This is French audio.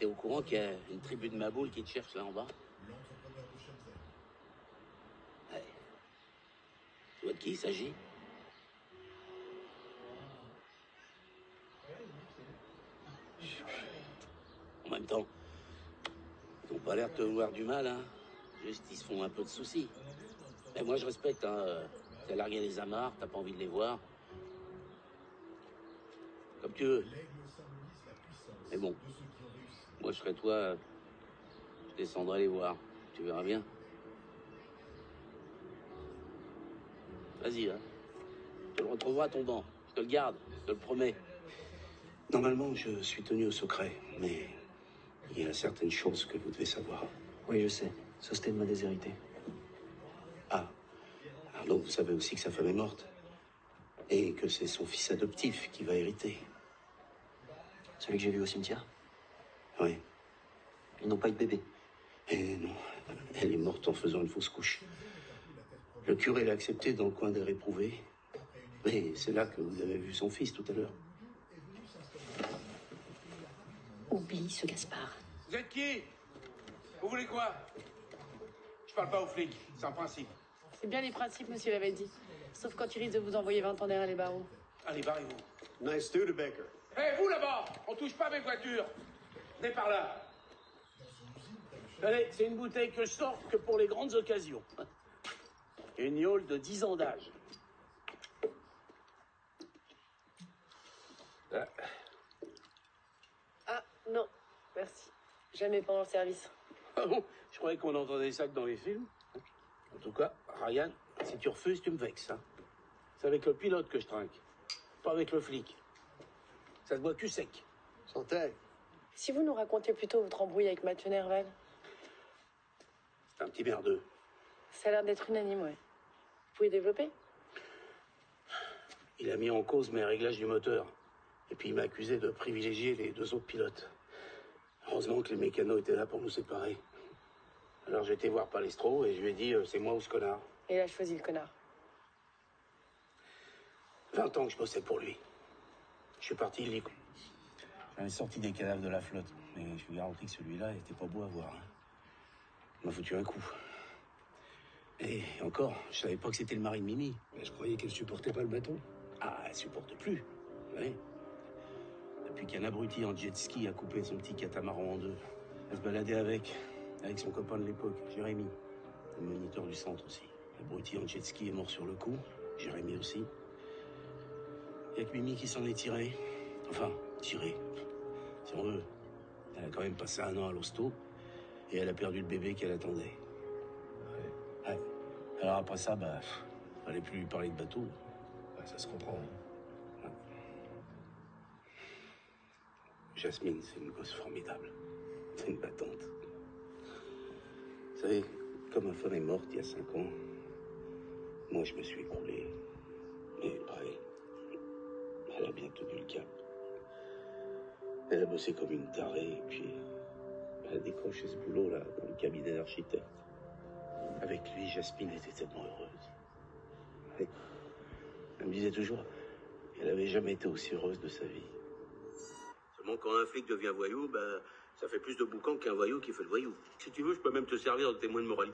T'es au courant qu'il y a une tribu de Maboules qui te cherche là en bas? Ouais. Tu vois de qui il s'agit? En même temps, ils n'ont pas l'air de te vouloir du mal, hein. Juste, ils se font un peu de soucis. Mais moi, je respecte, hein. T'as largué les amarres, t'as pas envie de les voir. Comme tu veux. Mais bon, moi, je serais toi, je descendrai les voir. Tu verras bien. Vas-y, hein. Tu le retrouveras ton banc. Je te le garde, je te le promets. Normalement, je suis tenu au secret, mais il y a certaines choses que vous devez savoir. Oui, je sais. Sosthène m'a déshérité. Ah. Alors donc, vous savez aussi que sa femme est morte. Et que c'est son fils adoptif qui va hériter. Celui que j'ai vu au cimetière? Oui. Ils n'ont pas eu de bébé. Eh non, elle est morte en faisant une fausse couche. Le curé l'a accepté dans le coin des réprouvés. Et c'est là que vous avez vu son fils tout à l'heure. Oublie ce Gaspard. Vous êtes qui? Vous voulez quoi? Je parle pas aux flics, c'est un principe. C'est bien les principes, monsieur l'avait dit. Sauf quand il risque de vous envoyer 20 ans derrière les barreaux. Allez, barrez-vous. Nice Studebaker. Hé, vous là-bas, on touche pas à mes voitures. Venez par là. Allez, c'est une bouteille que je sors que pour les grandes occasions. Une gnôle de 10 ans d'âge. Ah. Ah, non, merci. Jamais pendant le service. Ah bon? Je croyais qu'on entendait ça que dans les films. En tout cas, Ryan, si tu refuses, tu me vexes. Hein. C'est avec le pilote que je trinque, pas avec le flic. Ça se boit cul sec. Santé. Si vous nous racontez plutôt votre embrouille avec Mathieu Nerval. C'est un petit merdeux. Ça a l'air d'être unanime, ouais. Vous pouvez développer? Il a mis en cause mes réglages du moteur. Et puis il m'a accusé de privilégier les deux autres pilotes. Heureusement que les mécanos étaient là pour nous séparer. Alors j'ai été voir Palestro et je lui ai dit c'est moi ou ce connard. Et il a choisi le connard. 20 ans que je bossais pour lui. Je suis parti illico. J'avais sorti des cadavres de la flotte, mais je vous garantis que celui-là était pas beau à voir. Hein. Il m'a foutu un coup. Et encore, je savais pas que c'était le mari de Mimi. Je croyais qu'elle supportait pas le bateau. Ah, elle supporte plus. Oui. Depuis qu'un abruti en jet ski a coupé son petit catamaran en deux. Elle se baladait avec son copain de l'époque, Jérémy, le moniteur du centre aussi. L'abruti en jet ski est mort sur le coup, Jérémy aussi. Il y a que Mimi qui s'en est tirée. Enfin, tirée, si on veut. Elle a quand même passé 1 an à l'hosto et elle a perdu le bébé qu'elle attendait. Ouais. Alors après ça, fallait plus lui parler de bateau. Ouais, ça se comprend. Ouais. Jasmine, c'est une gosse formidable. C'est une battante. Vous savez, comme ma femme est morte il y a 5 ans, moi je me suis écroulé. Et pareil, elle a bien tenu le cap. Elle a bossé comme une tarée et puis elle a décroché ce boulot-là dans le cabinet d'architecte. Avec lui, Jasmine était tellement heureuse. Et elle me disait toujours qu'elle n'avait jamais été aussi heureuse de sa vie. Seulement quand un flic devient voyou, ça fait plus de boucan qu'un voyou qui fait le voyou. Si tu veux, je peux même te servir de témoin de moralité.